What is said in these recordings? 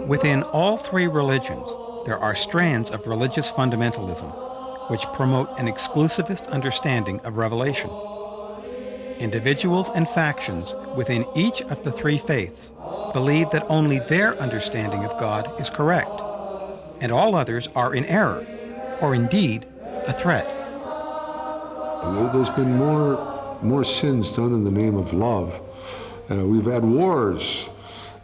Within all three religions, there are strands of religious fundamentalism which promote an exclusivist understanding of revelation. Individuals and factions within each of the three faiths believe that only their understanding of God is correct, and all others are in error, or indeed a threat. There's been more sins done in the name of love. We've had wars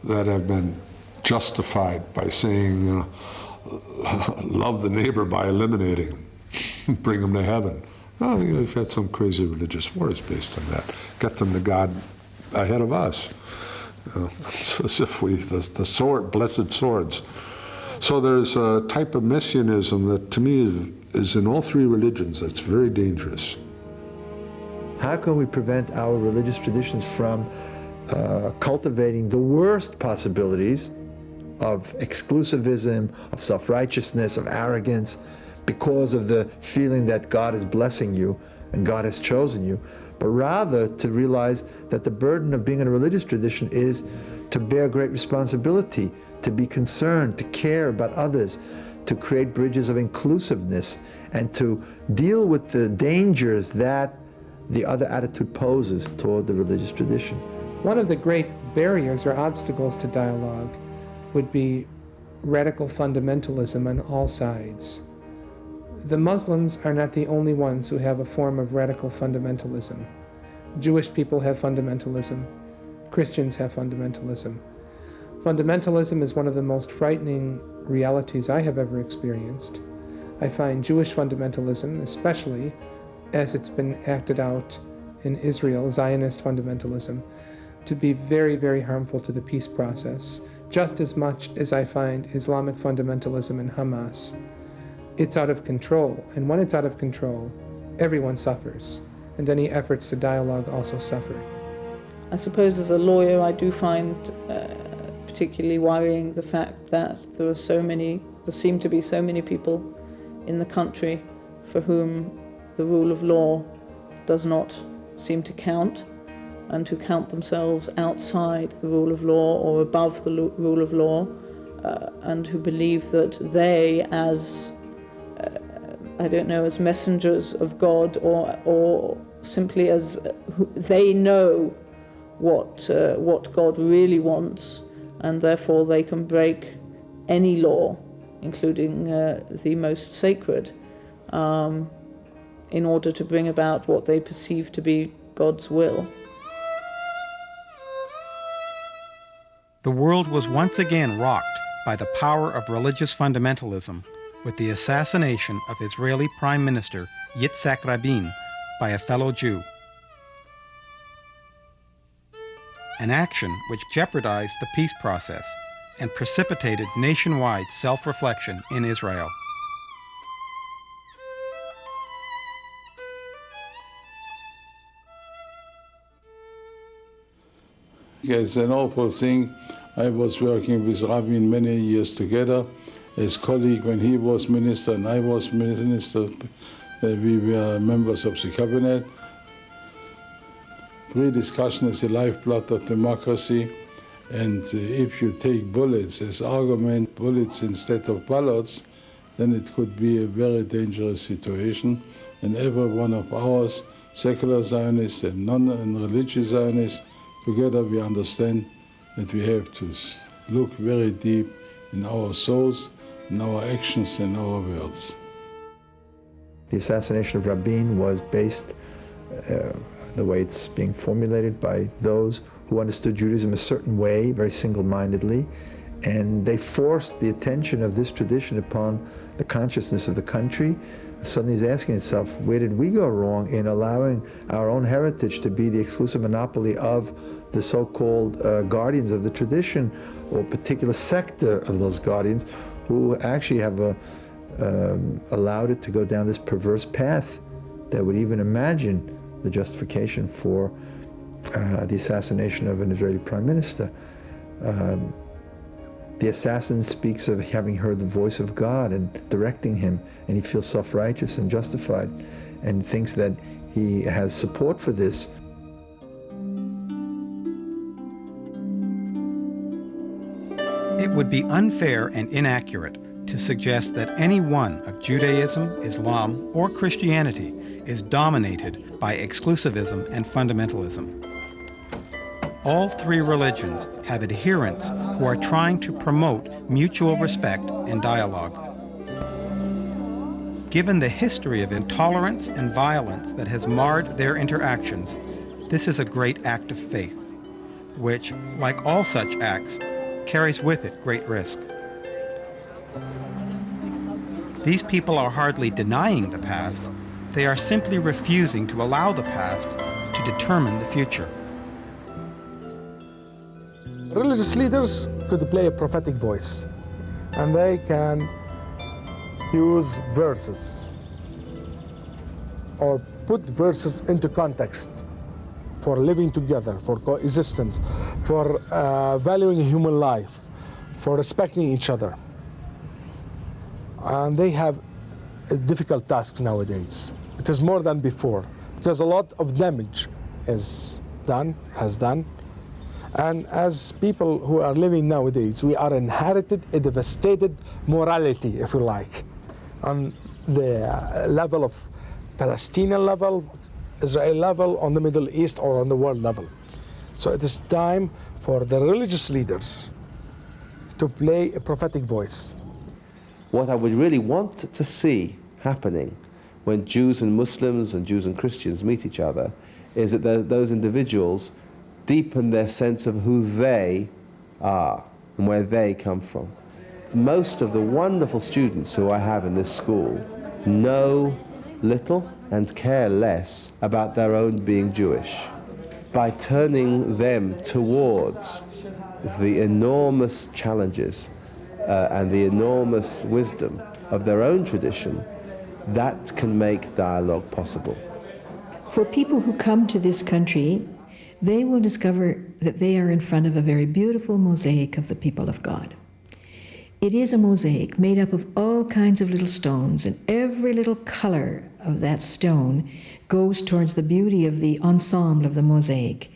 that have been justified by saying, love the neighbor by eliminating him, bring them to heaven. Oh, we've had some crazy religious wars based on that. Get them to God ahead of us. It's as if the sword, blessed swords. So there's a type of messianism that to me is in all three religions that's very dangerous. How can we prevent our religious traditions from cultivating the worst possibilities of exclusivism, of self-righteousness, of arrogance, because of the feeling that God is blessing you and God has chosen you, but rather to realize that the burden of being in a religious tradition is to bear great responsibility, to be concerned, to care about others, to create bridges of inclusiveness, and to deal with the dangers that the other attitude poses toward the religious tradition. One of the great barriers or obstacles to dialogue would be radical fundamentalism on all sides. The Muslims are not the only ones who have a form of radical fundamentalism. Jewish people have fundamentalism. Christians have fundamentalism. Fundamentalism is one of the most frightening realities I have ever experienced. I find Jewish fundamentalism, especially as it's been acted out in Israel, Zionist fundamentalism, to be very, very harmful to the peace process, just as much as I find Islamic fundamentalism in Hamas. It's out of control, and when it's out of control, everyone suffers, and any efforts to dialogue also suffer. I suppose as a lawyer I do find particularly worrying the fact that there seem to be so many people in the country for whom the rule of law does not seem to count, and who count themselves outside the rule of law or above the rule of law, and who believe that they, as as messengers of God, or simply as they know what God really wants, and therefore they can break any law, including the most sacred, in order to bring about what they perceive to be God's will. The world was once again rocked by the power of religious fundamentalism with the assassination of Israeli Prime Minister Yitzhak Rabin by a fellow Jew. An action which jeopardized the peace process and precipitated nationwide self-reflection in Israel. It's an awful thing. I was working with Rabin many years together as colleague when he was minister and I was minister. We were members of the cabinet. Free discussion is the lifeblood of democracy, and if you take bullets as argument, bullets instead of ballots, then it could be a very dangerous situation. And every one of ours, secular Zionists and non-religious Zionists, together we understand that we have to look very deep in our souls, in our actions, and our words. The assassination of Rabin was based, the way it's being formulated, by those who understood Judaism a certain way, very single-mindedly, and they forced the attention of this tradition upon the consciousness of the country. Suddenly he's asking himself, where did we go wrong in allowing our own heritage to be the exclusive monopoly of the so-called guardians of the tradition, or a particular sector of those guardians who actually have allowed it to go down this perverse path that would even imagine the justification for the assassination of an Israeli prime minister. The assassin speaks of having heard the voice of God and directing him, and he feels self-righteous and justified and thinks that he has support for this. It would be unfair and inaccurate to suggest that any one of Judaism, Islam, or Christianity is dominated by exclusivism and fundamentalism. All three religions have adherents who are trying to promote mutual respect and dialogue. Given the history of intolerance and violence that has marred their interactions, this is a great act of faith, which, like all such acts, carries with it great risk. These people are hardly denying the past, they are simply refusing to allow the past to determine the future. Religious leaders could play a prophetic voice, and they can use verses or put verses into context for living together, for coexistence, for valuing human life, for respecting each other. And they have a difficult task nowadays. It is more than before, because a lot of damage has done. And as people who are living nowadays, we are inherited a devastated morality, if you like, on the level of Palestinian level, Israel level, on the Middle East, or on the world level. So it is time for the religious leaders to play a prophetic voice. What I would really want to see happening when Jews and Muslims and Jews and Christians meet each other is that those individuals deepen their sense of who they are and where they come from. Most of the wonderful students who I have in this school know little and care less about their own being Jewish. By turning them towards the enormous challenges and the enormous wisdom of their own tradition, that can make dialogue possible. For people who come to this country, they will discover that they are in front of a very beautiful mosaic of the people of God. It is a mosaic made up of all kinds of little stones, and every little color of that stone goes towards the beauty of the ensemble of the mosaic.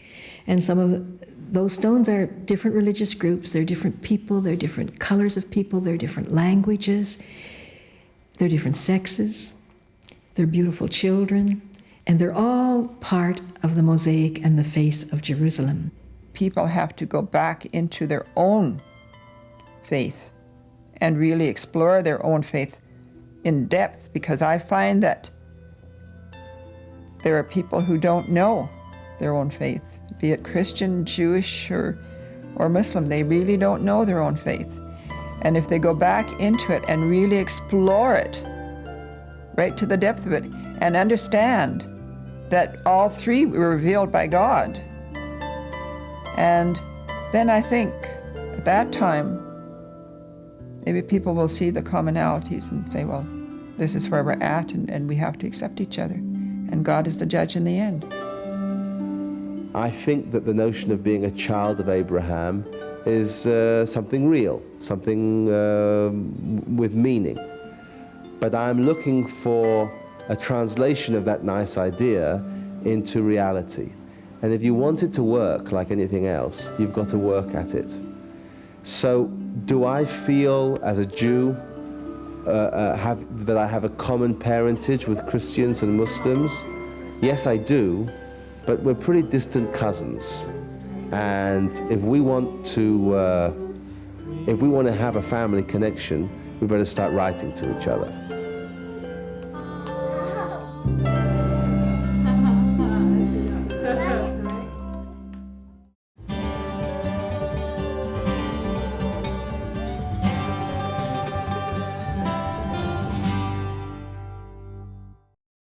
And some of those stones are different religious groups, they're different people, they're different colors of people, they're different languages, they're different sexes, they're beautiful children, and they're all part of the mosaic and the face of Jerusalem. People have to go back into their own faith and really explore their own faith in depth, because I find that there are people who don't know their own faith, be it Christian, Jewish, or Muslim. They really don't know their own faith. And if they go back into it and really explore it, right to the depth of it, and understand that all three were revealed by God, and then I think at that time, maybe people will see the commonalities and say, well, this is where we're at, and we have to accept each other. And God is the judge in the end. I think that the notion of being a child of Abraham is something real, something with meaning. But I'm looking for a translation of that nice idea into reality. And if you want it to work like anything else, you've got to work at it. So do I feel as a Jew that I have a common parentage with Christians and Muslims? Yes, I do, but we're pretty distant cousins. And if we want to have a family connection, we better start writing to each other.